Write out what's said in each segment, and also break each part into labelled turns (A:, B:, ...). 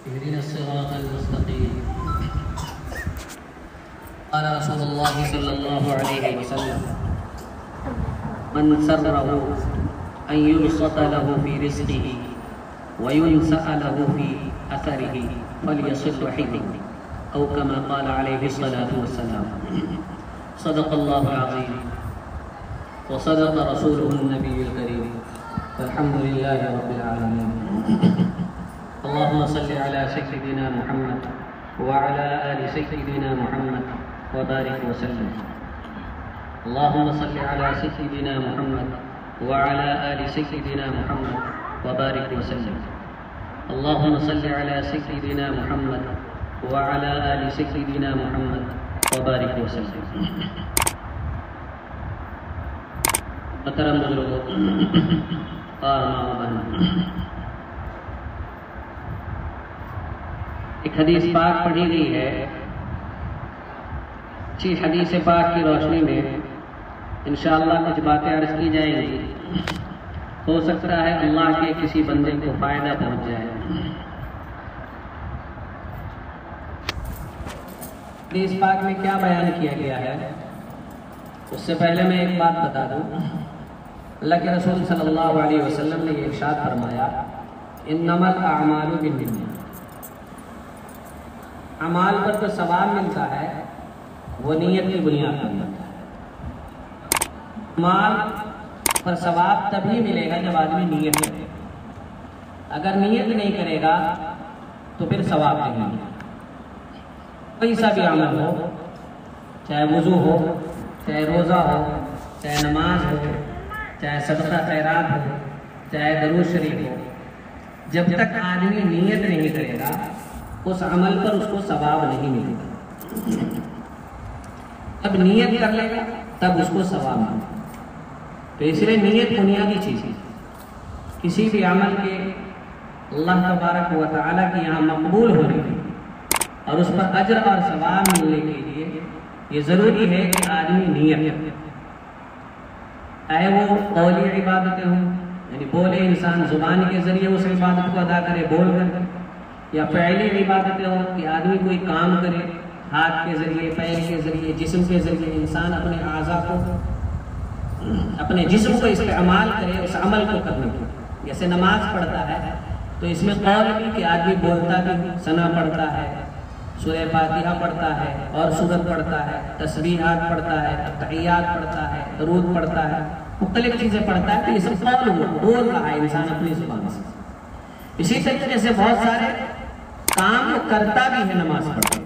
A: اهدنا الصراط المستقيم. قال رسول الله صلى الله عليه وسلم: من سره أن يبسط له في رزقه وينسأ له في أثره فليصل رحمه، أو كما قال عليه الصلاة والسلام. صدق الله العظيم وصدق رسوله النبي الكريم، والحمد لله رب العالمين. اللهم صل على سيدنا محمد وعلى آل سيدنا محمد وبارك وسلم. اللهم صل على سيدنا محمد وعلى آل سيدنا محمد وبارك وسلم. اللهم صل على سيدنا محمد وعلى آل سيدنا محمد وبارك وسلم. محترم بزرگوں اور ماں بہن، ایک حدیث پاک پڑھی گئی ہے. اسی حدیث پاک کی روشنی میں انشاءاللہ کچھ باتیں عرض کی جائیں گی. ہو سکتا ہے اللہ کے کسی بندے کو فائدہ پہنچ جائے. حدیث پاک میں کیا بیان کیا گیا ہے، اس سے پہلے میں ایک بات بتا دوں. اللہ کے رسول صلی اللہ علیہ وسلم نے یہ ارشاد فرمایا: انما الاعمال بالنیات. اعمال پر تو ثواب ملتا ہے، وہ نیت کی بنیاد پر ملتا ہے. اعمال پر ثواب تبھی ملے گا جب آدمی نیت کرے. اگر نیت نہیں کرے گا تو پھر ثواب نہیں ملے گا. کوئی سا بھی عمل ہو، چاہے وضو ہو، چاہے روزہ ہو، چاہے نماز ہو، چاہے صدقہ خیرات ہو، چاہے درود شریف ہو، جب تک آدمی نیت نہیں کرے گا اس عمل پر اس کو ثواب نہیں ملے گا. اب نیت کر لے گا تب اس کو ثواب ملے گا. تو اس لیے نیت بنیادی چیز ہے. کسی بھی عمل کے اللہ تبارک و تعالیٰ کے یہاں مقبول ہونے کے اور اس پر اجر اور ثواب ملنے کے لیے یہ ضروری ہے کہ آدمی نیت کرے. چاہے وہ قولی عبادتیں ہوں، یعنی بولے انسان زبان کے ذریعے اس عبادت کو ادا کرے بول کر، یا فعلی عبادتیں ہوں کہ آدمی کوئی کام کرے ہاتھ کے ذریعے، پیر کے ذریعے، جسم کے ذریعے. انسان اپنے اعضاء کو، اپنے جسم کو استعمال کرے اس عمل کو کرنے کے. جیسے نماز پڑھتا ہے تو اس میں قول بھی کہ آدمی بولتا بھی، ثنا پڑھتا ہے، سورہ فاتحہ پڑھتا ہے اور سورت پڑھتا ہے، تسبیحات پڑھتا ہے، تحیات پڑھتا ہے، درود پڑھتا ہے، مختلف چیزیں پڑھتا ہے. تو یہ سب قول ہوا، بول رہا ہے انسان اپنی زبان سے. اسی طریقے سے بہت سارے کام وہ کرتا بھی ہے نماز پڑھتے.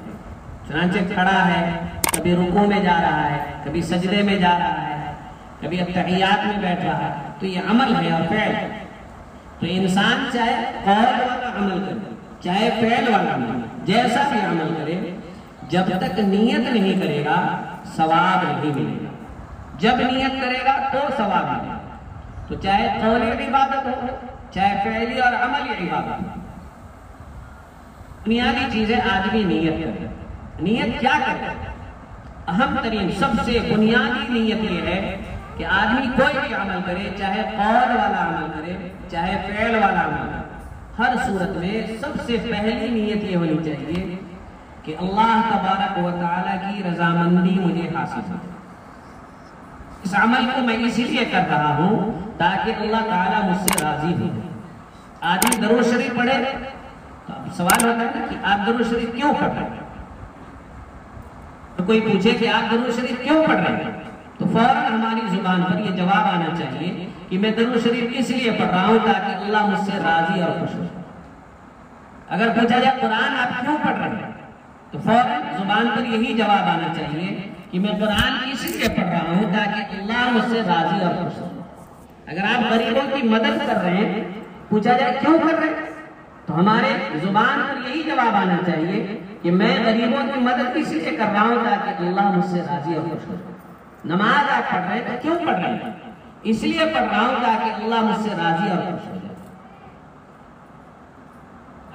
A: چنانچہ کھڑا ہے، کبھی رکوع میں جا رہا ہے، کبھی سجدے میں جا رہا ہے، کبھی تحیات میں بیٹھ رہا ہے. تو یہ عمل ہے اور فعل. تو انسان چاہے قول والا عمل کرے چاہے فعل والا عمل، جیسا بھی عمل کرے، جب تک نیت نہیں کرے گا ثواب نہیں ملے گا. جب نیت کرے گا تو ثواب ملے گا. تو چاہے قولی عبادت ہو چاہے فعلی اور عملی عبادت ہو، بنیادی چیزیں آدمی نیت کرے. نیت کیا کرے؟ اہم ترین سب سے بنیادی نیت یہ ہے کہ آدمی کوئی بھی عمل کرے، چاہے قول والا عمل کرے چاہے فعل والا عمل کرے، ہر صورت میں سب سے پہلی نیت یہ ہونی چاہیے کہ اللہ تبارک و تعالیٰ کی رضامندی مجھے حاصل ہو. اس عمل کو میں اسی لیے کر رہا ہوں تاکہ اللہ تعالیٰ مجھ سے راضی ہو. آدمی درود شریف پڑھے تو سوال ہوتا ہے نا کہ آپ درود شریف کیوں پڑھ رہے ہیں. تو کوئی پوچھے کہ آپ درود شریف کیوں پڑھ رہے ہیں تو فوراً ہماری زبان پر یہ جواب آنا چاہیے کہ میں درود شریف اس لیے پڑھ رہا ہوں تاکہ اللہ مجھ سے راضی اور خوش ہو. اگر پوچھا جائے قرآن آپ کیوں پڑھ رہے ہیں تو فوراً زبان پر یہی جواب آنا چاہیے کہ میں قرآن اس لیے پڑھ رہا ہوں تاکہ اللہ مجھ سے راضی اور خوش ہو. اگر آپ غریبوں کی مدد کر رہے ہیں، پوچھا جائے کیوں کر رہے ہیں تو ہمارے زبان پر یہی جواب آنا چاہیے کہ میں غریبوں کی مدد اس لیے کر رہا ہوں تاکہ اللہ مجھ سے راضی اور خوش ہو. نماز آپ پڑھ رہے ہیں تو کیوں پڑھ رہے ہیں؟ اس لیے پڑھ رہا ہوں تاکہ اللہ مجھ سے راضی اور خوش ہو جائے.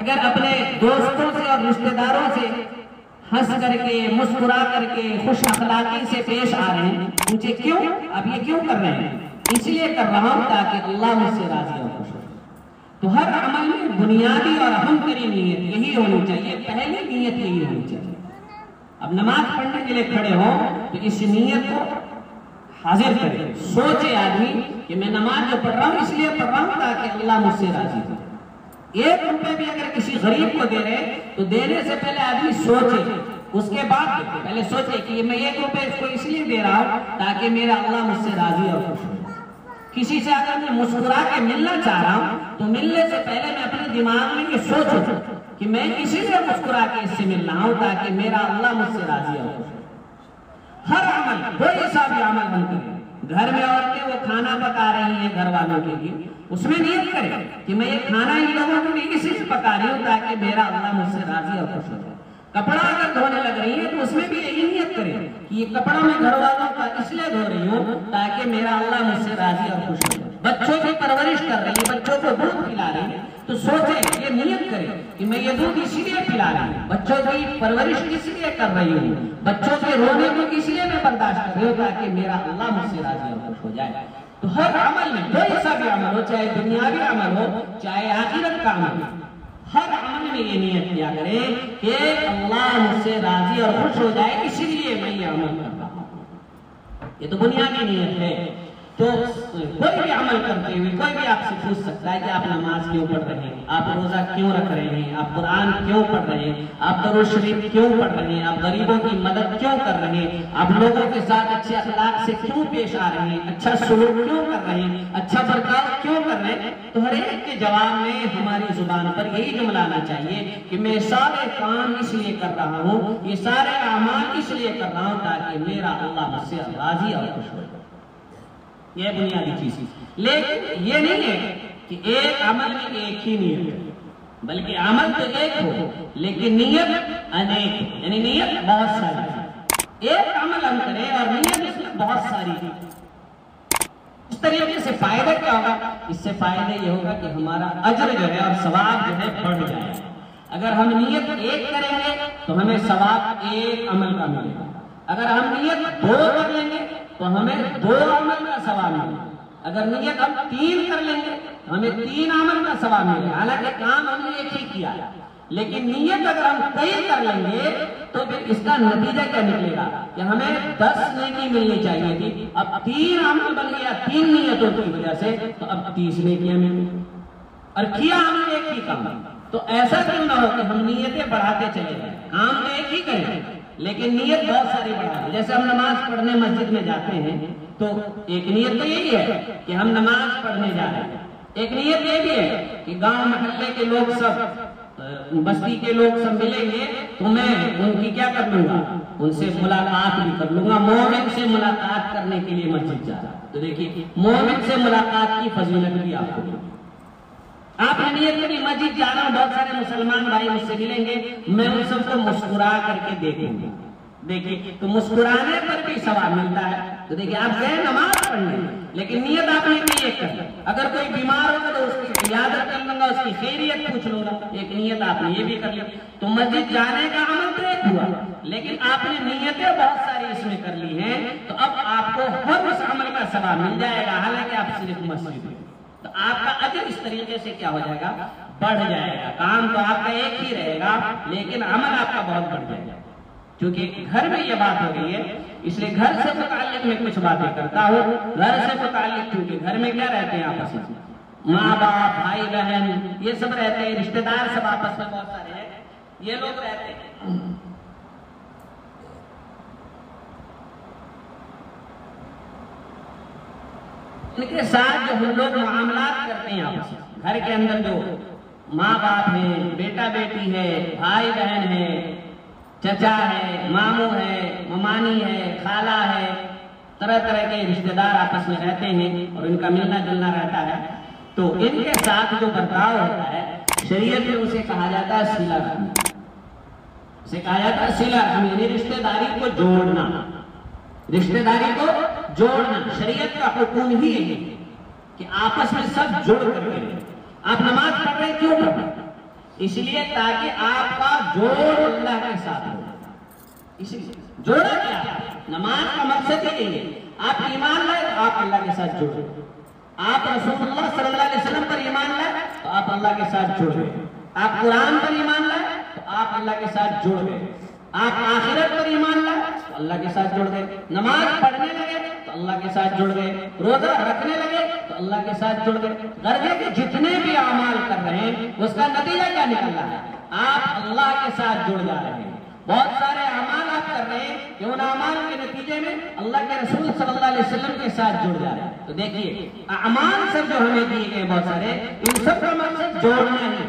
A: اگر اپنے دوستوں سے اور رشتہ داروں سے ہنس کر کے، مسکرا کر کے، خوش اخلاقی سے پیش آ رہے ہیں، پوچھے کیوں؟ اب یہ کیوں کر رہے ہیں؟ اس لیے کر رہا ہوں تاکہ اللہ مجھ سے راضی اور خوش ہو. تو ہر عمل میں بنیادی اور اہم ترین نیت یہی ہونی چاہیے، پہلی نیت یہی ہونی چاہیے۔ اب نماز پڑھنے کے لیے کھڑے ہوں تو اس نیت کو حاضر کرے، سوچے آدمی کہ میں نماز جو پڑھ رہا ہوں اس لیے پڑھ رہا ہوں تاکہ اللہ مجھ سے راضی ہو۔ 1 روپے بھی اگر کسی غریب کو دے رہے تو دینے سے پہلے آدمی سوچے، اس کے بعد پہلے سوچے کہ میں 1 روپے اس کو اس لیے دے رہا ہوں تاکہ میرا اللہ مجھ سے راضی اور خوش ہو۔ کسی سے اگر میں مسکرا کے ملنا چاہ رہا ہوں تو ملنے سے پہلے میں اپنے دماغ میں یہ سوچوں کہ میں کسی سے مسکرا کے اس سے مل رہا ہوں تاکہ میرا اللہ مجھ سے راضی اور خوش ہو۔ ہر عمل، کوئی سا بھی عمل ہم کریں، گھر میں عورتیں وہ کھانا پکا رہی ہیں گھر والوں کے لیے، اس میں نیت کریں کہ میں یہ کھانا ان لوگوں کے لیے اسی لیے پکا رہی ہوں تاکہ میرا اللہ مجھ سے راضی اور خوش ہو جائے۔ کپڑا اگر دھونے لگ رہی ہے تو اس میں بھی یہی نیت کریں کہ یہ کپڑا میں گھر والوں کا اس لیے دھو رہی ہوں تاکہ میرا اللہ مجھ سے راضی اور خوش ہو جائے۔ بچوں کی پرورش کر رہی ہے، بچوں کو دودھ پلا رہی ہے تو سوچیں، یہ نیت کریں کہ میں یہ دودھ اسی لیے پلا رہی ہوں، بچوں کی پرورش کس لیے کر رہی ہوں، بچوں کے رونے کو کس لیے میں برداشت کر رہی ہوں تاکہ میرا اللہ مجھ سے راضی اور خوش ہو جائے۔ تو ہر عمل میں، کوئی سا بھی عمل ہو، چاہے دنیاوی عمل ہو چاہے آخرت کا عمل ہو، ہر عمل میں یہ نیت کیا کریں کہ اللہ مجھ سے راضی اور خوش ہو جائے، اسی لیے میں یہ عمل کر رہا ہوں۔ یہ تو بنیادی نیت ہے۔ تو کوئی بھی عمل کرتے ہوئے کوئی بھی آپ سے پوچھ سکتا ہے کہ آپ نماز کیوں پڑھ رہے ہیں، آپ روزہ کیوں رکھ رہے ہیں، آپ قرآن کیوں پڑھ رہے ہیں، آپ درود شریف کیوں پڑھ رہے ہیں، آپ غریبوں کی مدد کیوں کر رہے ہیں، آپ لوگوں کے ساتھ اچھے اخلاق سے کیوں پیش آ رہے ہیں، اچھا سلوک کیوں کر رہے ہیں، اچھا برتاؤ کیوں کر رہے ہیں۔ تو ہر ایک کے جواب میں ہماری زبان پر یہی جملہ آنا چاہیے کہ میں سارے کام اس لیے کر رہا ہوں، یہ سارے اعمال اس لیے کر رہا ہوں تاکہ میرا اللہ مجھ سے راضی اور خوش ہو۔ یہ بنیادی چیز ہے، لیکن یہ نہیں ہے کہ ایک عمل میں ایک ہی نیت ہے، بلکہ عمل تو ایک ہو لیکن نیت انیک، یعنی نیت بہت ساری ہے۔ ایک عمل ہم کریں اور نیت اس میں بہت ساری ہے۔ اس طریقے سے فائدہ کیا ہوگا؟ اس سے فائدہ یہ ہوگا کہ ہمارا اجر جو ہے اور ثواب جو ہے بڑھ جائے گا۔ اگر ہم نیت ایک کریں گے تو ہمیں ثواب ایک عمل کا ملے گا، اگر ہم نیت 2 کر لیں گے تو ہمیں 2 عمل کا ثواب ملے گا، اگر نیت ہم 3 کر لیں گے تو ہمیں 3 عمل کا ثواب ملے گا۔ حالانکہ کام ہم نے ایک ہی کیا، لیکن نیت اگر ہم کئی کر لیں گے تو پھر اس کا نتیجہ کیا نکلے گا کہ ہمیں 10 نیکی ملنی چاہیے تھی، اب 3 عمل بن گیا 3 نیتوں کی وجہ سے، تو اب 30 نیکیاں مل گئی اور کیا ہم نے ایک ہی کام۔ تو ایسا کیوں نہ ہو کہ ہم نیتیں بڑھاتے چلے جائیں، کام تو ایک ہی کریں لیکن نیت بہت ساری بڑھا دیں۔ جیسے ہم نماز پڑھنے مسجد میں جاتے ہیں تو ایک نیت تو یہی ہے کہ ہم نماز پڑھنے جا رہے ہیں، ایک نیت یہ بھی ہے کہ گاؤں محلے کے لوگ سب، بستی کے لوگ سب ملیں گے تو میں ان کی کیا کر لوں گا، ان سے ملاقات بھی کر لوں گا۔ مومن سے ملاقات کرنے کے لیے مسجد جا رہا ہے تو دیکھیے مومن سے ملاقات کی فضیلت بھی آپ کو، آپ نے نیت کری مسجد جا رہا ہوں، بہت سارے مسلمان بھائی مجھ سے ملیں گے، میں ان سب کو مسکرا کر کے دیکھوں گا، دیکھیے تو مسکرانے پر بھی ثواب ملتا ہے۔ تو دیکھیے آپ گئے نماز پڑھنے لیکن نیت آپ نے ایک کر لی، اگر کوئی بیمار ہوگا تو اس کی عیادت کر لوں گا، اس کی خیریت پوچھ لوں گا، ایک نیت آپ نے یہ بھی کر لی۔ تو مسجد جانے کا عمل تو ایک ہوا لیکن آپ نے نیتیں بہت ساری اس میں کر لی ہیں، تو اب آپ کو ہر اس عمل کا ثواب مل جائے گا، حالانکہ آپ صرف مسجد میں، تو آپ کا اجر اس طریقے سے کیا ہو جائے گا، بڑھ جائے گا۔ کام تو آپ کا ایک ہی رہے گا لیکن عمل آپ کا بہت بڑھ جائے گا۔ کیونکہ گھر میں یہ بات ہو رہی ہے اس لیے گھر سے متعلق میں کچھ باتیں کرتا ہوں، گھر سے متعلق کیونکہ گھر میں کیا رہتے ہیں آپس میں، ماں باپ بھائی بہن یہ سب رہتے ہیں، رشتہ دار سب آپس میں بہت سارے ہیں، یہ لوگ رہتے ہیں۔ ان کے ساتھ جو ہم لوگ معاملات کرتے ہیں آپس میں، گھر کے اندر جو ماں باپ ہیں، بیٹا بیٹی ہے، بھائی بہن ہے، چچا ہے، ماموں ہے، ممانی ہے، خالہ ہے، طرح طرح کے رشتہ دار آپس میں رہتے ہیں اور ان کا ملنا جلنا رہتا ہے، تو ان کے ساتھ جو برتاؤ ہوتا ہے شریعت میں اسے کہا جاتا ہے صلہ رحمی، اسے کہا جاتا ہے صلہ رحمی، یعنی رشتہ داری کو جوڑنا، رشتہ داری کو جوڑنا۔ شریعت کا حکم ہی ہے کہ آپس میں سب جوڑ کر کے، آپ نماز پڑھ رہے کیوں پڑھ رہے؟ اس لیے تاکہ آپ کا جوڑ اللہ کے ساتھ ہو۔ اس لیے جوڑا کیا؟ نماز کا مقصد ہی یہی ہے، آپ ایمان لائے تو آپ اللہ کے ساتھ جوڑ، آپ رسول اللہ صلی اللہ علیہ وسلم پر ایمان لائے تو آپ اللہ کے ساتھ جڑ گئے. آپ قرآن پر ایمان لائے تو آپ اللہ کے ساتھ جڑ گئے. آپ آخرت پر ایمان لائے تو اللہ کے ساتھ جڑ گئے. نماز پڑھنے لگے تو اللہ کے ساتھ جڑ گئے. روزہ رکھنے لگے تو اللہ کے ساتھ جڑ گئے. غرض کہ جتنے بھی اعمال کر رہے ہیں اس کا نتیجہ کیا نکل رہا ہے؟ آپ اللہ کے ساتھ جڑ جا رہے ہیں. بہت سارے اعمال آپ کر رہے ہیں کہ ان اعمال کے نتیجے میں اللہ کے رسول صلی اللہ علیہ وسلم کے ساتھ جڑ جا رہے ہیں. تو دیکھیے اعمال سب جو ہمیں دیے گئے بہت سارے، ان سب کا مقصد جوڑنا ہے.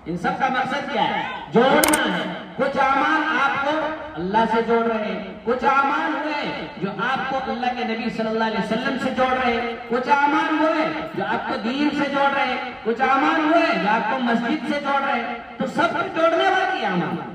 A: ان سب کا مقصد کیا ہے؟ جوڑنا ہے. کچھ اعمال آپ کو اللہ سے جوڑ رہے ہیں، کچھ اعمال ہوئے جو آپ کو اللہ کے نبی صلی اللہ علیہ وسلم سے جوڑ رہے ہیں، کچھ اعمال ہوئے جو آپ کو دین سے جوڑ رہے ہیں، کچھ اعمال ہوئے جو آپ کو مسجد سے جوڑ رہے ہیں. تو سب کو جوڑنے والی اعمال.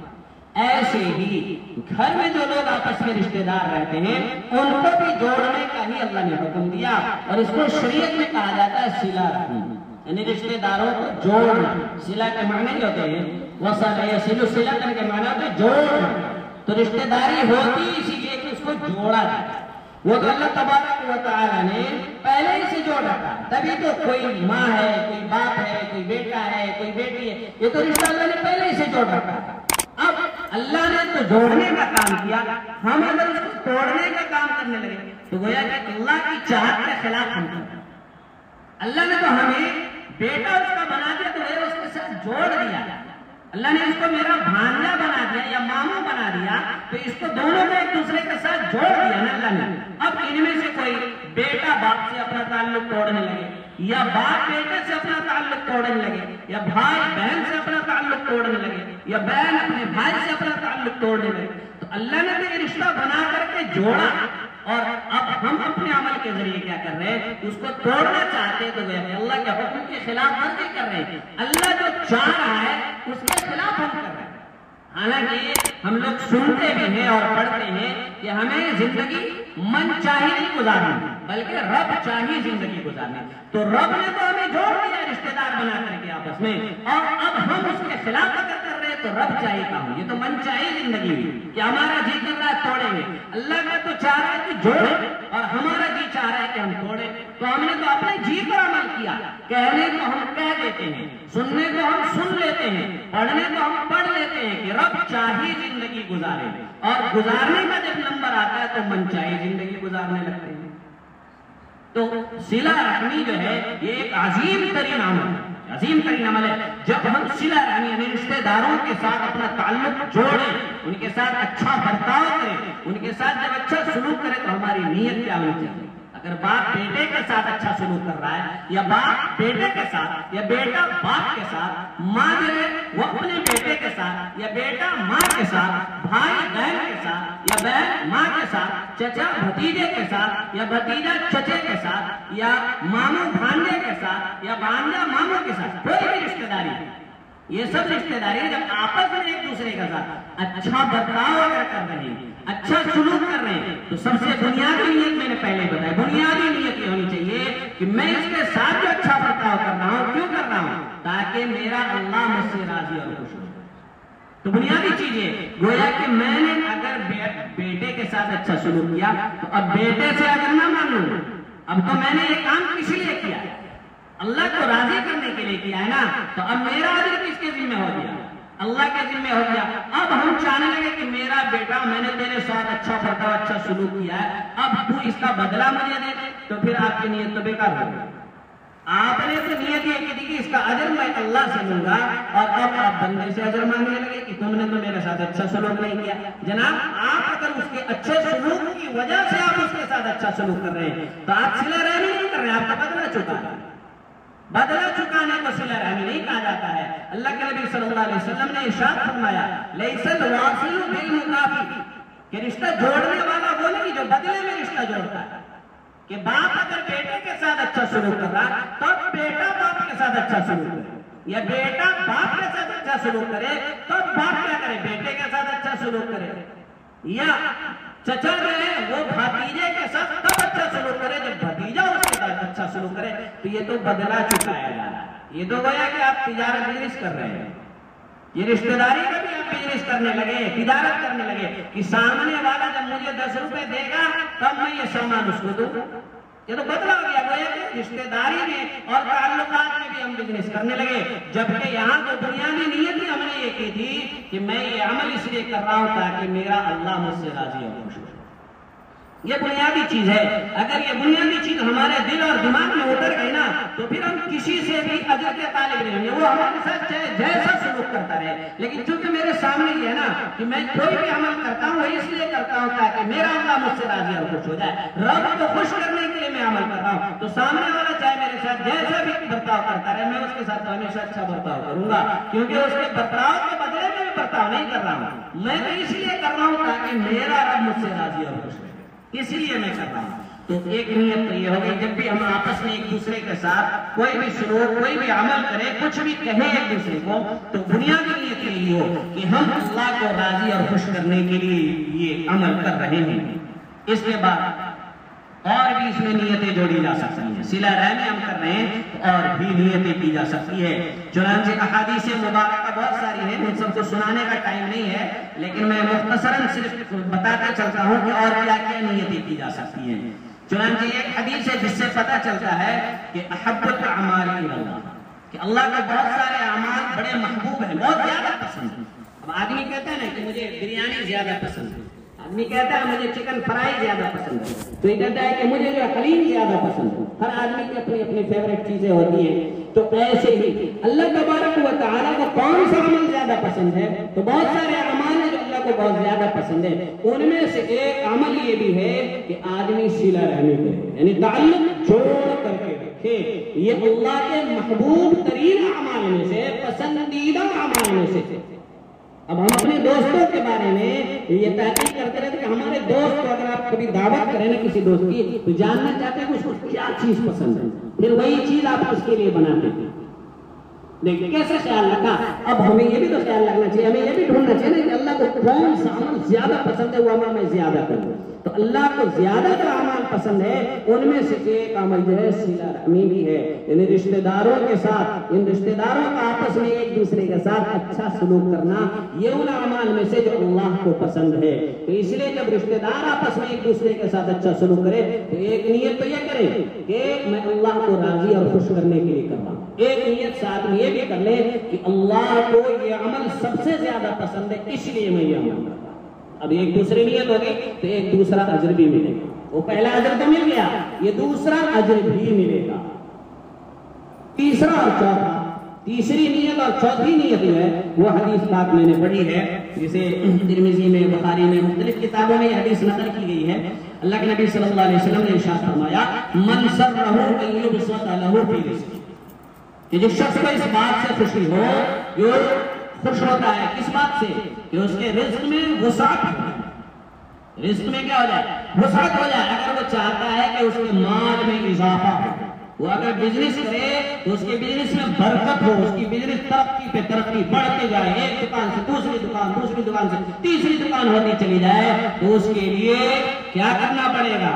A: ایسے ہی گھر میں جو لوگ آپس میں رشتہ دار رہتے ہیں ان کو بھی جوڑنے کا ہی اللہ نے حکم دیا، اور اس کو شریعت میں کہا جاتا ہے صلہ رحمی، یعنی رشتہ داروں کو جوڑنا. صلہ کے معنی ہوتے ہیں وصل یصل صلۃ کے معنی ہوتے ہیں جوڑنا. تو رشتہ داری ہوتی اسی لیے کہ اس کو جوڑا جاتا ہے. وہ تو اللہ تبارک و تعالیٰ نے پہلے ہی سے جوڑ رکھا. تبھی تو کوئی ماں ہے، کوئی باپ ہے، کوئی بیٹا ہے، کوئی بیٹی ہے، یہ تو رشتہ اللہ نے پہلے ہی سے جوڑ رکھا. اب اللہ نے تو جوڑنے کا کام کیا، ہم اگر اس کو توڑنے کا کام کرنے لگے تو گویا کہ اللہ کی چاہت کے خلاف ہم کرتے ہیں. اللہ نے تو ہمیں بیٹا اس کا بنا دیا تو اس کے ساتھ جوڑ دیا. اللہ نے اس کو میرا بھانجا بنا دیا یا ماموں بنا دیا تو اس کو دونوں کو ایک دوسرے کے ساتھ جوڑ دیا نا اللہ نے. اب ان میں سے کوئی بیٹا باپ سے اپنا تعلق توڑنے لگے، یا باپ بیٹے سے اپنا تعلق توڑنے لگے، یا بھائی بہن سے اپنا تعلق توڑنے لگے، یا بہن اپنے بھائی سے اپنا تعلق توڑنے لگے، تو اللہ نے تو یہ رشتہ بنا کر کے جوڑا. اور اب ہم اپنے عمل کے ذریعے کیا کر رہے ہیں؟ اس کو توڑنا چاہتے ہیں. تو اللہ کے حکم کے خلاف ورزی کر رہے ہیں. اللہ جو چاہ رہا ہے اس کے خلاف ہم کر رہے ہیں. حالانکہ ہم لوگ سنتے بھی ہیں اور پڑھتے ہیں کہ ہمیں زندگی من چاہی نہیں گزارنی بلکہ رب چاہی زندگی گزارنی. تو رب نے تو ہمیں جوڑ دیا رشتہ دار بنا کر کے آپس میں، اور اب ہم اس کے خلاف اگر کر رہے ہیں تو رب چاہی کا ہوں. یہ تو من چاہی زندگی ہوئی کہ ہمارا جی کر رہا ہے توڑیں گے. اللہ کا تو چاہ رہا ہے کہ جوڑیں اور ہمارا جی چاہ رہا ہے کہ ہم توڑیں. تو ہم نے تو اپنے جی پر عمل کیا. کہنے کو ہم کہہ دیتے ہیں، سننے کو ہم سن لیتے ہیں، پڑھنے کو ہم پڑھ لیتے ہیں کہ رب چاہی زندگی گزارے، اور گزارنے کا جب نمبر آتا ہے تو من چاہی زندگی گزارنے لگتے ہیں. تو صلہ رحمی جو ہے یہ ایک عظیم ترین عمل ہے، عظیم ترین عمل ہے. جب ہم صلہ رحمی یعنی رشتہ داروں کے ساتھ اپنا تعلق جوڑیں، ان کے ساتھ اچھا برتاؤ کریں، ان کے ساتھ جب اچھا سلوک کریں تو ہماری نیت کیا ہونی چاہیے؟ اگر باپ بیٹے کے ساتھ اچھا سلوک کر رہا ہے، یا باپ بیٹے کے ساتھ، یا بیٹا باپ کے ساتھ، ماں جو ہے وہ اپنے بیٹے کے ساتھ، یا بیٹا ماں کے ساتھ، بھائی بہن کے ساتھ، یا بہن ماں کے ساتھ، چچا بھتیجے کے ساتھ، یا بھتیجا چچے کے ساتھ، یا ماموں بھانجے کے ساتھ، یا بھانجا ماموں کے ساتھ، کوئی بھی رشتہ داری ہے، یہ سب رشتہ داری ہے جب آپس میں ایک دوسرے کے ساتھ اچھا برتاؤ اگر کر رہے ہیں، اچھا سلوک کر رہے ہیں، تو سب سے بنیادی نیت میں نے پہلے بتایا، بنیادی نیت یہ ہونی چاہیے کہ میں اس کے ساتھ جو اچھا برتاؤ کر رہا ہوں کیوں کر رہا ہوں؟ تاکہ میرا اللہ مجھ سے راضی اور خوش ہو. تو بنیادی چیز یہ گویا کہ میں نے اگر بیٹے کے ساتھ اچھا سلوک کیا تو اب بیٹے سے اگر نہ مانوں، اب تو میں نے یہ کام کس لیے کیا؟ اللہ کو راضی کرنے کے لیے کیا ہے نا. تو اب میرا اجر کس کے ذمہ ہو گیا؟ اللہ کے ذمہ ہو گیا. اب ہم چاہنے لگے کہ میرا بیٹا، میں نے تیرے ساتھ اچھا برتاؤ اچھا سلوک کیا ہے، اب تو اس کا بدلہ مجھے دے دے، تو پھر آپ کی نیت تو بیکار ہو گئی. آپ نے تو نیت یہ کی تھی کہ اس کا اجر میں اللہ سے لوں گا، اور اب آپ بندے سے اجر مانگنے لگے کہ تم نے تو میرے ساتھ اچھا سلوک نہیں کیا. جناب آپ اگر اس کے اچھے سلوک کی وجہ سے آپ اس کے ساتھ اچھا سلوک کر رہے ہیں تو آپ صلہ رحمی نہیں کر رہے ہیں، آپ کا بدلہ چکا ہے. بدلہ چکانے کو صلہ رحمی نہیں کہا جاتا ہے. اللہ کے نبی صلی اللہ علیہ وسلم نے ارشاد فرمایا لیس الواصل بالمکافی، کہ رشتہ جوڑنے والا وہ نہیں جو بدلے میں رشتہ جوڑتا ہے. کہ باپ اگر بیٹے کے ساتھ اچھا سلوک کر رہا تو بیٹا باپ کے ساتھ اچھا سلوک کرے، یا بیٹا باپ کے ساتھ اچھا سلوک کرے تو باپ کیا کرے؟ بیٹے کے ساتھ اچھا سلوک کرے. یا چچا جو ہے وہ بھتیجے کے ساتھ تب اچھا سلوک کرے جب بھتیجا اس کے ساتھ اچھا سلوک کرے. تو یہ تو بدلہ چکایا جا رہا ہے. یہ تو گویا کہ آپ تجارت بزنس کر رہے ہیں، یہ رشتہ داری کا بھی آپ بزنس کرنے لگے، تجارت کرنے لگے کہ سامنے والا جب مجھے 10 روپے دے گا تب میں یہ سامان اس کو دوں. یہ تو بدلا ہو گیا، گویا کہ رشتہ داری میں اور تعلقات میں بھی ہم بزنس کرنے لگے، جبکہ یہاں تو بنیادی نیت ہی ہم نے یہ کی تھی کہ میں یہ عمل اس لیے کر رہا ہوں تاکہ میرا اللہ مجھ سے راضی اور خوش ہو۔ یہ بنیادی چیز ہے۔ اگر یہ بنیادی چیز ہمارے دل اور دماغ میں اتر گئی نا تو پھر ہم کسی سے بھی اجر کے طالب نہیں ہیں، وہ ہمارے ساتھ چاہے جیسا سلوک کرتا رہے، لیکن چونکہ میرے سامنے یہ ہے نا کہ میں کوئی بھی عمل کرتا ہوں وہ اس لیے کرتا ہوں تاکہ میرا اللہ مجھ سے راضی اور خوش ہو جائے، رب کو خوش کرنے کے لیے میں عمل کر رہا ہوں، تو سامنے والا چاہے میرے ساتھ جیسا بھی برتاؤ کرتا رہے میں اس کے ساتھ ہمیشہ اچھا برتاؤ کروں گا، کیونکہ اس کے برتاؤ کے بدلے میں بھی برتاؤ نہیں کر رہا ہوں، میں تو اس لیے کر رہا ہوں تاکہ میرا رب مجھ سے راضی اور خوش ہو، اسی لیے میں کر رہا ہوں۔ تو ایک نیت تو یہ ہوگی جب بھی ہم آپس میں ایک دوسرے کے ساتھ کوئی بھی سلوک کوئی بھی عمل کرے کچھ بھی کہیں ایک دوسرے کو تو بنیادی نیت یہی ہو کہ ہم اللہ کو راضی اور خوش کرنے کے لیے یہ عمل کر رہے ہیں۔ اس کے بعد اور بھی اس میں نیتیں جوڑی جا سکتی ہیں، صلہ رحمی ہم کر رہے ہیں اور بھی نیتیں کی جا سکتی ہے، چنانچہ احادیث مبارکہ بہت ساری ہیں، ان سب کو سنانے کا ٹائم نہیں ہے، لیکن میں مختصراً صرف بتاتا چلتا ہوں کہ اور کیا کیا نیتیں کی جا سکتی ہیں۔ چنانچہ ایک حدیث ہے جس سے پتہ چلتا ہے کہ احب الاعمال الی اللہ، کہ اللہ کے بہت سارے اعمال بڑے محبوب ہیں، بہت زیادہ پسند ہیں۔ اب آدمی کہتا ہے نا کہ مجھے بریانی زیادہ پسند ہے، آدمی کہتا ہے مجھے چکن فرائی زیادہ پسند ہے، تو یہ کہتا ہے کہ مجھے جو حلیم زیادہ پسند ہے، ہر آدمی کی اپنی اپنی فیوریٹ چیزیں ہوتی ہیں۔ تو ایسے ہی اللہ تبارک و تعالیٰ کو کون سا عمل زیادہ پسند ہے، تو بہت سارے اعمال ہیں جو اللہ کو بہت زیادہ پسند ہے، ان میں سے ایک عمل یہ بھی ہے کہ آدمی صلہ رحمی کرے، یعنی تعلق جوڑ کر کے رکھے، یہ اللہ کے محبوب ترین اعمال میں سے پسندیدہ اعمال میں سے۔ اب ہم اپنے دوستوں کے بارے میں یہ تحقیق کرتے رہتے کہ ہمارے دوست کو اگر آپ کبھی دعوت کریں نا کسی دوست کی تو جاننا چاہتے ہیں کہ اس کو کیا چیز پسند ہے، پھر وہی چیز آپ اس کے لیے بناتے ہیں۔ دیکھیں کیسے خیال رکھا، اب ہمیں یہ بھی تو خیال رکھنا چاہیے، ہمیں یہ بھی ڈھونڈنا چاہیے نا کہ اللہ کو کون سا عمل زیادہ پسند ہے وہ عمل میں زیادہ کروں، تو اللہ کو زیادہ تر اعمال پسند ہے، ان میں سے ایک عمل جو ہے صلہ رحمی بھی ہے، یعنی رشتہ داروں کے ساتھ، ان رشتہ داروں کا آپس میں ایک دوسرے کے ساتھ اچھا سلوک کرنا، یہ ان اعمال میں سے جو اللہ کو پسند ہے۔ تو اس لیے جب رشتہ دار آپس میں ایک دوسرے کے ساتھ اچھا سلوک کرے تو ایک نیت تو یہ کرے کہ میں اللہ کو راضی اور خوش کرنے کے لیے کر رہا ہوں، ایک نیت ساتھ میں یہ بھی کر لے کہ اللہ کو یہ عمل سب سے زیادہ پسند ہے اس لیے میں یہ عمل کرتا ہوں۔ اب ایک دوسری نیت ہوگی تو ایک دوسرا اجر بھی ملے گا، وہ پہلا اجر تو مل گیا، یہ دوسرا اجر بھی ملے گا۔ تیسرا اور چوتھا، تیسری نیت اور چوتھی نیت جو ہے وہ حدیث پاک میں نے پڑھی ہے، جسے ترمذی میں بخاری میں مختلف کتابوں میں یہ حدیث نقل کی گئی ہے۔ اللہ کے نبی صلی اللہ علیہ وسلم نے ارشاد فرمایا من سرہ ان یبسط لہ فی رزقہ، کہ جو شخص کو اس بات سے خوشی ہو، جو خوش ہوتا ہے کس بات سے کہ اس کے رزق میں وسعت ہو جائے، رزق میں کیا ہو جائے، وسعت ہو جائے، اگر وہ چاہتا ہے کہ اس کے مال میں اضافہ ہو، وہ اگر بزنس کرے تو اس کے بزنس میں برکت ہو، اس کی بزنس ترقی پہ ترقی بڑھتے جائے، ایک دکان سے دوسری دکان، دوسری دکان سے تیسری دکان ہوتی چلی جائے، تو اس کے لیے کیا کرنا پڑے گا،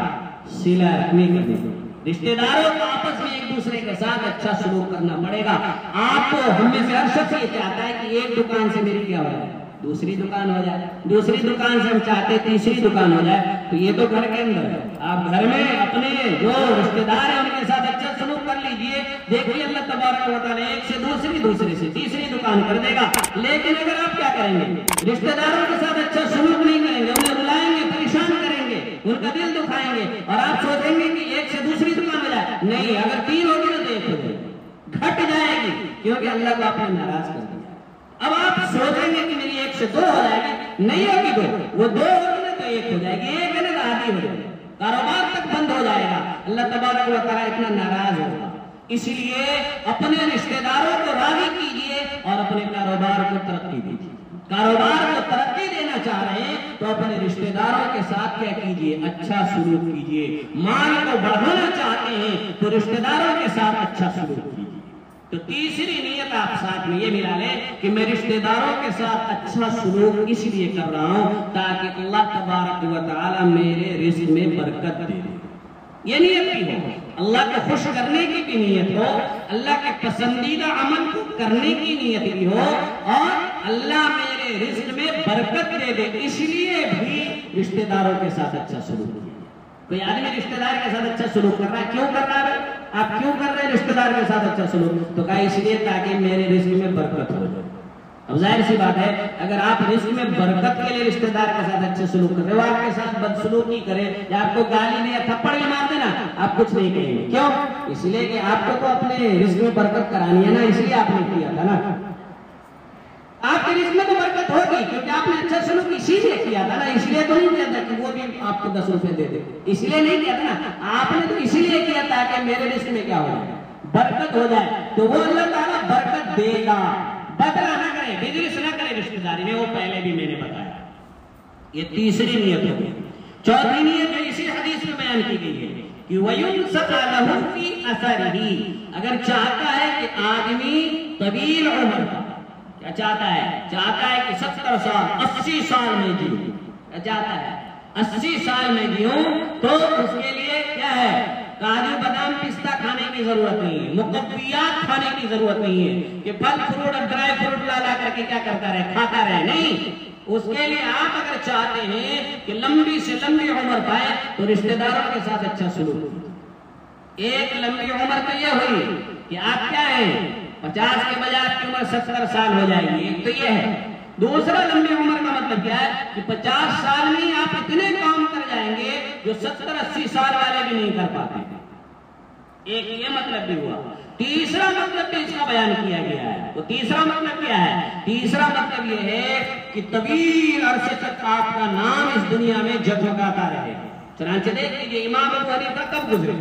A: صلہ رحمی کرنی پڑے گی، رشتہ داروں کو آپس میں ایک دوسرے کے ساتھ اچھا سلوک کرنا پڑے گا۔ آپ کو ہم میں سے ہر شخص یہ چاہتا ہے کہ ایک دکان سے میری کیا ہو جائے، دوسری دکان ہو جائے، دوسری دکان سے ہم چاہتے تیسری دکان ہو جائے، تو یہ تو گھر کے اندر ہے، آپ گھر میں اپنے جو رشتہ دار ہیں ان کے ساتھ اچھا سلوک کر لیجئے، دیکھیے اللہ تبارک و تعالیٰ ایک سے دوسری، دوسرے سے تیسری دکان کر دے گا۔ لیکن اگر آپ کیا کریں گے، رشتہ داروں کے ساتھ اچھا سلوک نہیں کریں گے، انہیں رلائیں گے، پریشان کریں گے، ان کا دل دکھائیں گے، اور آپ سوچیں گے کہ ایک سے دوسری دکان ہو جائے، نہیں، اگر تین ہوگی تو ایک ہو جائے گی، گھٹ جائے گی، کیونکہ اللہ کو آپ نے ناراض کر دیا۔ اب آپ سوچیں گے کہ میری ایک سے دو ہو جائے گی، نہیں ہوگی دو، وہ دو ہوگی نا تو ایک ہو جائے گی، ایک ہے نا تو آدھی ہو جائے گی، کاروبار تک بند ہو جائے گا، اللہ تبارک و تعالیٰ اتنا ناراض ہوگا۔ اس لیے اپنے رشتہ داروں کو راضی کیجئے اور اپنے کاروبار کو ترقی دیجئے۔ کاروبار کو ترقی دینا چاہ رہے ہیں تو اپنے رشتہ داروں کے ساتھ کیا کیجئے، اچھا سلوک کیجئے۔ مال کو بڑھانا چاہتے ہیں تو رشتہ داروں کے ساتھ اچھا سلوک کیجئے۔ تو تیسری نیت آپ ساتھ میں یہ ملا لیں کہ میں رشتہ داروں کے ساتھ اچھا سلوک اس لیے کر رہا ہوں تاکہ اللہ تبارک و تعالیٰ میرے رزق میں برکت دے دے، یہ نیت بھی ہو، اللہ کو خوش کرنے کی بھی نیت ہو، اللہ کے پسندیدہ عمل کو کرنے کی نیت بھی ہو، اور اللہ میرے رزق میں برکت دے دے، اس لیے بھی رشتہ داروں کے ساتھ اچھا سلوک کیجیے۔ کوئی آدمی رشتہ دار کے ساتھ اچھا سلوک کر رہا ہے، کیوں کر رہا ہے؟ آپ کیوں کر رہے ہیں رشتہ دار کے ساتھ اچھا سلوک؟ تو کہا اس لیے تاکہ میرے رزق میں برکت ہو جائے۔ اب ظاہر سی بات ہے اگر آپ رزق میں برکت کے لیے رشتہ دار کے ساتھ اچھا سلوک کر رہے ہو، آپ کے ساتھ بدسلوکی کرے یا آپ کو گالی دے یا تھپڑ بھی مار دے نا، آپ کچھ نہیں کہیں گے۔ کیوں؟ اس لیے کہ آپ کو تو اپنے رزق میں برکت کرانی ہے نا، اس لیے آپ نے کیا تھا نا۔ آپ کے رزق میں تو برکت ہوگی کیونکہ آپ نے اچھا سلوک اسی لیے کیا تھا نا، اس لیے تو نہیں کیا تھا کہ وہ بھی آپ کو 10 روپے دے دے، اس لیے نہیں کیا تھا نا، آپ نے تو اسی لیے کیا تھا کہ میرے رزق میں کیا ہو جائے، برکت ہو جائے۔ تو وہ اللہ تعالیٰ برکت دے گا۔ بدلہ نہ کرے، بزنس نہ کرے رشتہ داری میں، وہ پہلے بھی میں نے بتایا۔ یہ تیسری نیت ہوگی۔ چوتھی نیت جو اسی حدیث میں بیان کی گئی ہے کہ وَيُنْسَقَ لَهُ فِي أَثَرِهِ، اگر چاہتا ہے کہ آدمی طویل عمر کا، کیا چاہتا ہے؟ چاہتا ہے کہ 70 سال 80 سال میں جیوں، کیا چاہتا ہے؟ 80 سال میں جیوں، تو اس کے لیے کیا ہے؟ کاجو بادام پستہ کھانے کی ضرورت نہیں ہے، مقویات کھانے کی ضرورت نہیں ہے کہ پھل فروٹ اور ڈرائی فروٹ لا کر کے کیا کرتا رہے، کھاتا رہے، نہیں۔ اس کے لیے آپ اگر چاہتے ہیں کہ لمبی سے لمبی عمر پائے تو رشتہ داروں کے ساتھ اچھا سلوک۔ ایک لمبی عمر تو یہ ہوئی کہ آپ کیا ہیں، 50 کے بجائے آپ کی عمر 70 سال ہو جائے گی، ایک تو یہ ہے۔ دوسرا لمبی عمر کا مطلب کیا ہے کہ 50 سال میں آپ اتنے کام کر جائیں گے جو 70-80 سال والے بھی نہیں کر پاتے۔ ایک یہ مطلب بھی ہوا۔ تیسرا مطلب بھی اس کا بیان کیا گیا ہے۔ وہ تیسرا مطلب کیا ہے؟ تیسرا مطلب یہ ہے کہ طویل عرصے تک آپ کا نام اس دنیا میں جگمگاتا رہے۔ چنانچہ دیکھ لیجیے امام ابو حنیفہ کب گزرے،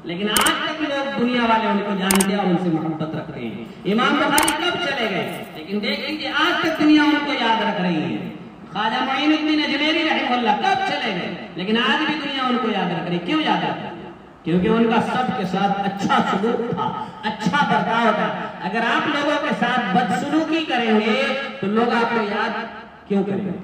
A: لیکن آج تک لوگ دنیا والے ان کو جانتے اور ان سے محبت رکھتے ہیں۔ امام بخاری کب چلے گئے، لیکن دیکھ لیجیے آج تک دنیا ان کو یاد رکھ رہی ہے۔ خواجہ معین الدین اجمیری رحمہ اللہ کب چلے گئے، لیکن آج بھی دنیا ان کو یاد رکھ رہی ہے۔ کیوں یاد رکھ رہی ہے؟ کیونکہ ان کا سب کے ساتھ اچھا سلوک تھا، اچھا برتاؤ تھا۔ اگر آپ لوگوں کے ساتھ بدسلوکی کریں گے تو لوگ آپ کو یاد کیوں کریں گے؟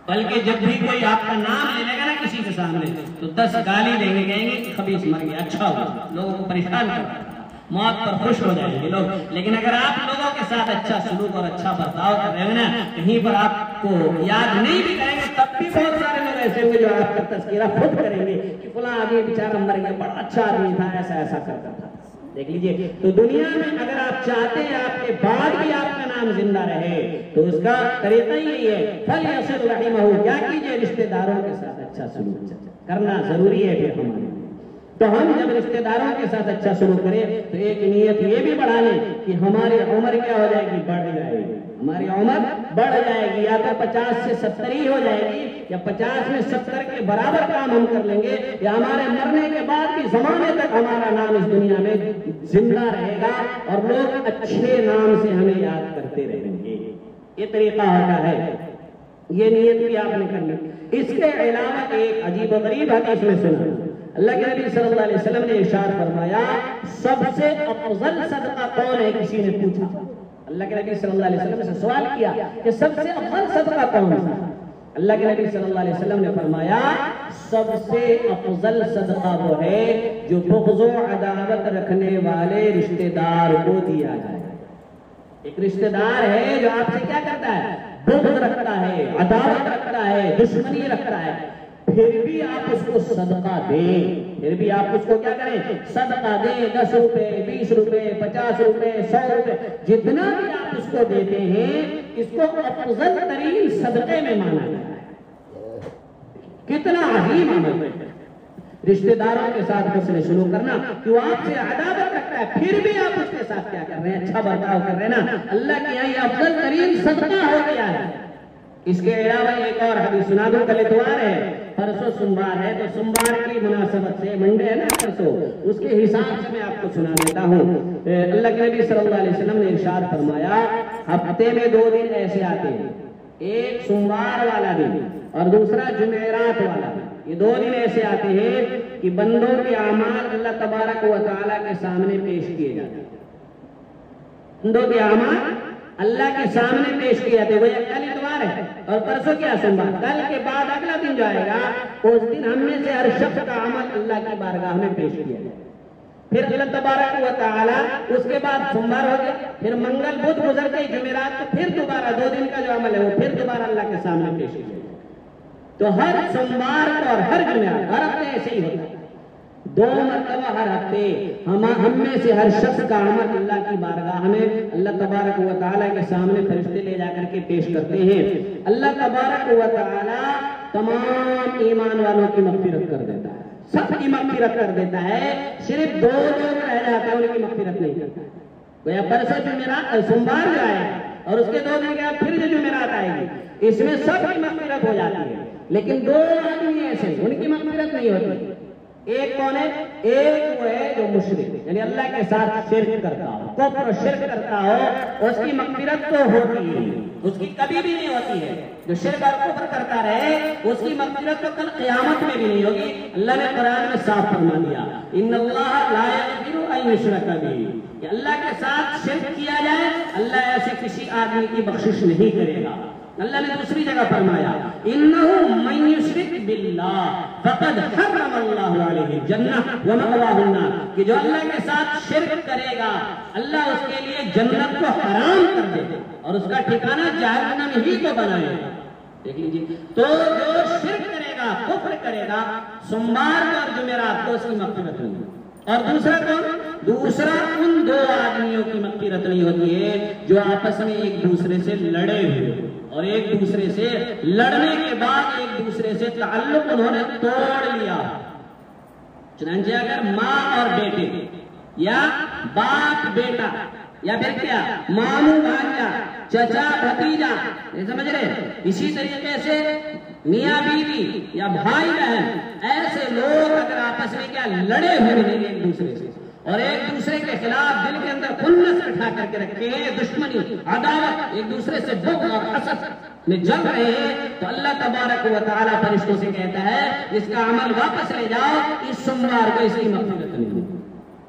A: بلکہ جب بھی کوئی آپ کا نام لے لے گا نا کسی کے سامنے تو 10 گالی دیں گے، کہیں گے کہ خبیث مر گیا، اچھا ہوا، لوگوں کو پریشان کر رہا ہے، موت پر خوش ہو جائیں گے لوگ۔ لیکن اگر آپ لوگوں کے ساتھ اچھا سلوک اور اچھا برتاؤ کر رہے ہو نا، کہیں پر آپ کو یاد نہیں بھی کریں گے تب بھی بہت سارے لوگ ایسے ہوں گے جو آپ کا تذکرہ خود کریں گے کہ فلاں آدمی بیچارہ مر گیا، بڑا اچھا آدمی تھا، ایسا ایسا کرتا تھا۔ دیکھ لیجئے، تو دنیا میں اگر آپ چاہتے ہیں آپ کے بعد بھی آپ کا نام زندہ رہے تو اس کا طریقہ ہی یہی ہے، فَلْيَصِلْ رَحِمَهُ، کیا کیجئے رشتہ داروں کے ساتھ اچھا سلوک کرنا ضروری ہے پھر ہمارے۔ تو ہم جب رشتہ داروں کے ساتھ اچھا سلوک کریں تو ایک نیت یہ بھی بڑھا لیں کہ ہماری عمر کیا ہو جائے گی، بڑھ جائے گی، ہماری عمر بڑھ جائے گی، یا تو 50 سے 70 ہی ہو جائے گی، یا 50 میں 70 کے برابر کام ہم کر لیں گے، یا ہمارے مرنے کے بعد بھی زمانے تک ہمارا نام اس دنیا میں زندہ رہے گا اور لوگ اچھے نام سے ہمیں یاد کرتے رہیں گے۔ یہ طریقہ ہوتا ہے، یہ نیت بھی آپ نے کرنی۔ اس کے علاوہ ایک عجیب و غریب حدیث میں سنا، اللہ کے نبی صلی اللہ علیہ وسلم نے ارشاد فرمایا، سب سے افضل صدقہ کون ہے؟ کسی نے پوچھا، اللہ کے نبی صلی اللہ علیہ وسلم سے سوال کیا کہ سب سے افضل صدقہ کون ہے؟ اللہ کے نبی صلی اللہ علیہ وسلم نے فرمایا، سب سے افضل صدقہ وہ ہے جو بغض و عداوت رکھنے والے رشتہ دار کو دیا جائے۔ ایک رشتہ دار ہے جو آپ سے کیا کرتا ہے، بغض رکھتا ہے، عداوت رکھتا ہے، دشمنی رکھتا ہے، پھر بھی آپ اس کو صدقہ دیں، پھر بھی آپ اس کو کیا کریں، صدقہ دیں، 10 روپے 20 روپے 50 روپے 100 روپے، جتنا بھی آپ اس کو دیتے ہیں اس کو افضل ترین صدقے میں مانا جاتا ہے۔ کتنا عظیم عمل ہے رشتہ داروں کے ساتھ حسن سلوک کرنا، کہ وہ آپ سے عداوت رکھتا ہے پھر بھی آپ اس کے ساتھ کیا کر رہے ہیں، اچھا برتاؤ کر رہے ہیں نا، اللہ کے یہاں یہ افضل ترین صدقہ ہو گیا ہے۔ اس کے علاوہ ایک اور حدیث سنا دوں، کل اتوار ہے، پرسوں سوموار ہے، تو سوموار کی مناسبت سے، منڈے ہے نا پرسوں، اس کے حساب سے میں آپ کو سنا دیتا ہوں۔ اللہ کے نبی صلی اللہ علیہ وسلم نے ارشاد فرمایا، ہفتے میں 2 دن ایسے آتے ہیں، ایک سوموار والا دن اور دوسرا جمعرات والا دن، یہ 2 دن ایسے آتے ہیں کہ بندوں کے اعمال اللہ تبارک و تعالیٰ کے سامنے پیش کیے جاتے ہیں۔ بندوں کے اعمال اللہ کے سامنے پیش کیا جاتے ہیں، وہ کل اتوار ہے اور پرسوں کیا سوموار، کل کے بعد اگلا دن جو آئے گا اس دن ہم میں سے ہر شخص کا عمل اللہ کی بارگاہ میں پیش کیا جائے، پھر اللہ تبارک و تعالیٰ اس کے بعد سوموار ہو گیا، پھر منگل بدھ گزر گئی، جمعرات کو پھر دوبارہ 2 دن کا جو عمل ہے وہ پھر دوبارہ اللہ کے سامنے پیش کیا جائے۔ تو ہر سوموار کو اور ہر جمعرات، ہر ہفتے ایسے ہی ہوتا ہے، 2 مرتبہ ہر ہفتے ہم میں سے ہر شخص کا عمل اللہ کی بارگاہ میں اللہ تبارک و تعالیٰ کے سامنے فرشتے لے جا کر کے پیش کرتے ہیں۔ اللہ تبارک و تعالیٰ تمام ایمان والوں کی مغفرت کر دیتا ہے، سب کی مغفرت کر دیتا ہے، صرف 2 لوگ رہ جاتے ہیں ان کی مغفرت نہیں کرتا۔ گویا پرسوں جمعرات سوموار جو آئے اور اس کے 2 دن کے بعد پھر جو جمعرات آئے گی، اس میں سب کی مغفرت ہو جاتی ہے، لیکن 2 آدمی ایسے ان کی مغفرت نہیں ہوتی۔ ایک کون ہے؟ ایک وہ ہے جو مشرک، یعنی اللہ کے ساتھ شرک کرتا ہو، کفر و شرک کرتا ہو، اس کی مغفرت تو ہوتی ہے، اس کی کبھی بھی نہیں ہوتی ہے۔ جو شرک اور کفر کرتا رہے اس کی مغفرت تو کل قیامت میں بھی نہیں ہوگی۔ اللہ نے قرآن میں صاف فرما دیا، ان اللہ لا یغفر ان یشرک بہ، کہ اللہ کے ساتھ شرک کیا جائے اللہ ایسے کسی آدمی کی بخشش نہیں کرے گا۔ اللہ نے دوسری جگہ فرمایا، انہ من یشرک باللہ فقد حرم اللہ علیہ الجنہ ومأواہ النار، کہ جو اللہ کے ساتھ شرک کرے گا اللہ اس کے لیے جنت کو حرام کر دے گا اور اس کا ٹھکانہ جہنم ہی کو بنائے گا۔ دیکھ لیجیے، تو جو شرک کرے گا، کفر کرے گا، سوموار اور جمعرات کو اس کی مغفرت نہیں۔ اور دوسرا کون؟ دوسرا ان 2 آدمیوں کی مغفرت نہیں ہوتی ہے جو آپس میں ایک دوسرے سے لڑے ہوئے اور ایک دوسرے سے لڑنے کے بعد ایک دوسرے سے تعلق انہوں نے توڑ لیا۔ چنانچہ اگر ماں اور بیٹے یا باپ بیٹا یا پھر کیا ماموں بھانجا، چچا بھتیجا، یہ سمجھ رہے، اسی طریقے سے میاں بیوی یا بھائی بہن، ایسے لوگ اگر آپس میں کیا لڑے ہوئے ہیں ایک دوسرے سے اور ایک دوسرے کے خلاف دل کے اندر خنث اٹھا کر کے رکھے ہیں، دشمنی، عداوت، ایک دوسرے سے بغض اور حسد میں جل رہے ہیں، تو اللہ تبارک و تعالیٰ فرشتوں سے کہتا ہے اس کا عمل واپس لے جاؤ، اس سوموار کو اس کی مغفرت نہیں ہوگی۔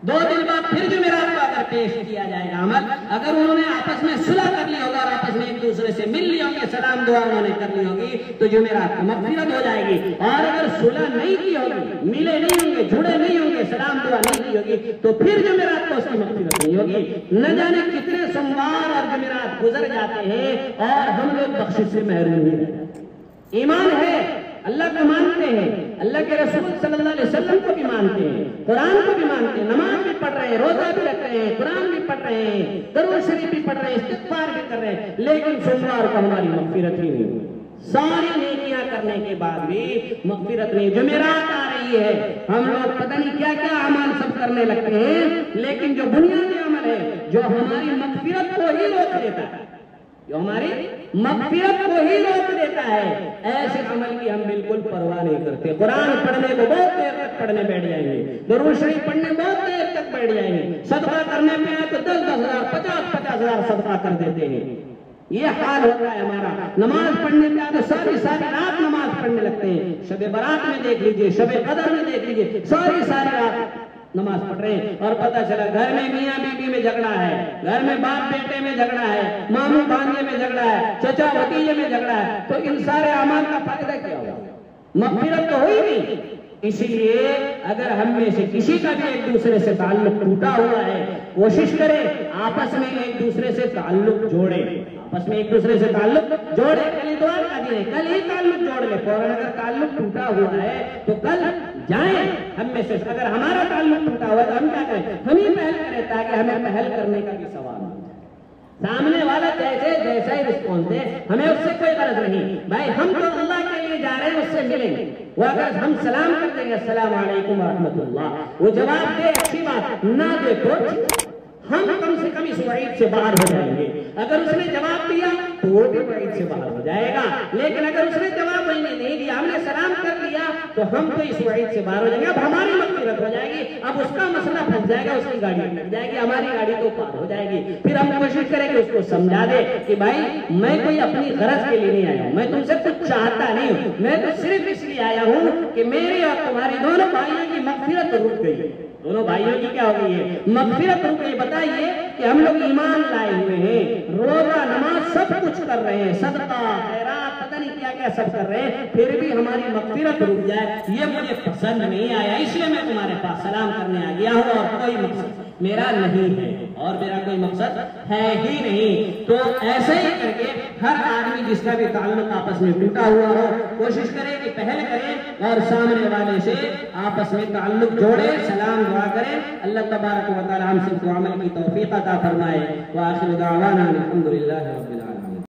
A: 2 دن بعد پھر جمعرات کو اگر پیش کیا جائے گا عمل، اگر انہوں نے آپس میں صلح کر لی ہوگا اور آپس میں ایک دوسرے سے مل لی ہوگی، سلام دعا انہوں نے کر لی ہوگی، تو جمعرات کو مغفرت ہو جائے گی۔ اور اگر صلح نہیں کی ہوگی، ملے نہیں ہوں گے، جڑے نہیں ہوں گے، سلام دعا نہیں کی ہوگی، تو پھر جمعرات کو اس کی مغفرت نہیں ہوگی۔ نہ جانے کتنے سوموار اور جمعرات گزر جاتے ہیں اور ہم لوگ بخشش سے محروم نہیں رہتے۔ ایمان ہے، اللہ کو مانتے ہیں، اللہ کے رسول صلی اللہ علیہ وسلم کو بھی مانتے ہیں، قرآن کو بھی مانتے ہیں، نماز بھی پڑھ رہے ہیں، روزہ بھی رکھ رہے ہیں، قرآن بھی پڑھ رہے ہیں، درود شریف بھی پڑھ رہے ہیں، استغفار بھی کر رہے ہیں، لیکن سوموار کو ہماری مغفرت ہی نہیں، ساری نیکیاں کرنے کے بعد بھی مغفرت نہیں۔ جمعرات آ رہی ہے، ہم لوگ پتہ نہیں کیا کیا اعمال سب کرنے لگتے ہیں، لیکن جو بنیادی عمل ہے جو ہماری مغفرت کو ہی روک دیتا ہے، جو ہماری مغفرت کو ہی روک دیتا ہے، ایسے عمل کی ہم بالکل پرواہ نہیں کرتے۔ قرآن پڑھنے کو بہت دیر تک پڑھنے بیٹھ جائیں گے، درود شریف پڑھنے بہت دیر تک بیٹھ جائیں گے، صدقہ کرنے پہ آئے تو 10-10 ہزار 50-50 ہزار صدقہ کر دیتے ہیں۔ یہ حال ہوتا ہے ہمارا۔ نماز پڑھنے پہ آئے تو ساری رات نماز پڑھنے لگتے ہیں۔ شب برات میں دیکھ لیجئے، شب قدر میں دیکھ لیجئے، ساری رات نماز پڑھ رہے ہیں اور پتہ چلا گھر میں میاں بیوی میں جھگڑا ہے، گھر میں باپ بیٹے میں جھگڑا ہے، ماموں بھانجے میں جھگڑا ہے، چچا بھتیجے میں جھگڑا ہے، تو ان سارے اعمال کا فائدہ کیا ہوگا؟ مغفرت تو ہوئی نہیں۔ اسی لیے اگر ہم میں سے کسی کا بھی ایک دوسرے سے تعلق ٹوٹا ہوا ہے، کوشش کرے آپس میں ایک دوسرے سے تعلق جوڑے، آپس میں ایک دوسرے سے تعلق جوڑے۔ کل اتوار کا دن ہے، کل ہی تعلق جوڑ لے فوراً۔ اگر تعلق ٹوٹا ہوا ہے تو کل جائیں ہم میں سے، اگر ہمارا تعلق ٹوٹا ہوا ہے تو ہم کیا کریں؟ ہم ہی پہل کریں تاکہ ہمیں پہل کرنے کا بھی ثواب ملے۔ سامنے والا جیسا ہی رسپانس دے، ہمیں اس سے کوئی غرض نہیں۔ بھائی ہم تو اللہ کے لیے جا رہے ہیں، اس سے ملیں گے۔ وہ اگر ہم سلام کر دیں گے السلام علیکم ورحمۃ اللہ، وہ جواب دے اچھی بات، نہ دے تو ہم کم سے کم اس وعید سے باہر ہو جائیں گے۔ اگر اس نے جواب دیا تو وہ بھی وعید سے باہر ہو جائے گا، لیکن اگر اس نے جواب نہیں دیا، ہم نے سلام کر دیا تو ہم تو اس وعید سے باہر ہو جائیں گے۔ اب ہماری مغفرت ہو جائے گی، اب اس کا مسئلہ پھنس جائے گا، اس کی گاڑی لگ جائے گی، ہماری گاڑی تو پار ہو جائے گی۔ پھر ہم کوشش کریں کہ اس کو سمجھا دے کہ بھائی میں کوئی اپنی غرض کے لیے نہیں آیا ہوں، میں تم سے کچھ چاہتا نہیں ہوں، میں تو صرف اس لیے آیا ہوں کہ میری اور تمہاری دونوں بھائیوں کی مغفرت رک گئی، دونوں بھائیوں کی کیا ہو گئی ہے؟ مغفرت رک گئی۔ بتائیے کہ ہم لوگ ایمان لائے ہوئے ہیں، روزہ نماز سب کچھ کر رہے ہیں، صدقہ خیرات پتہ نہیں کیا کیا سب کر رہے ہیں، پھر بھی ہماری مغفرت رک جائے، یہ مجھے پسند نہیں آیا، اس لیے میں تمہارے پاس سلام کرنے آ گیا ہوں، اور کوئی مقصد میرا نہیں ہے، اور میرا کوئی مقصد ہے ہی نہیں۔ تو ایسے ہی کر کے ہر آدمی جس کا بھی تعلق آپس میں ٹوٹا ہوا ہو کوشش کرے کہ پہل کرے اور سامنے والے سے آپس میں تعلق جوڑے، سلام دعا کرے۔ اللہ تبارک و تعالی ہم سب کو عمل کی توفیق عطا فرمائے۔ وآخر دعوانا الحمدللہ رب العالمین۔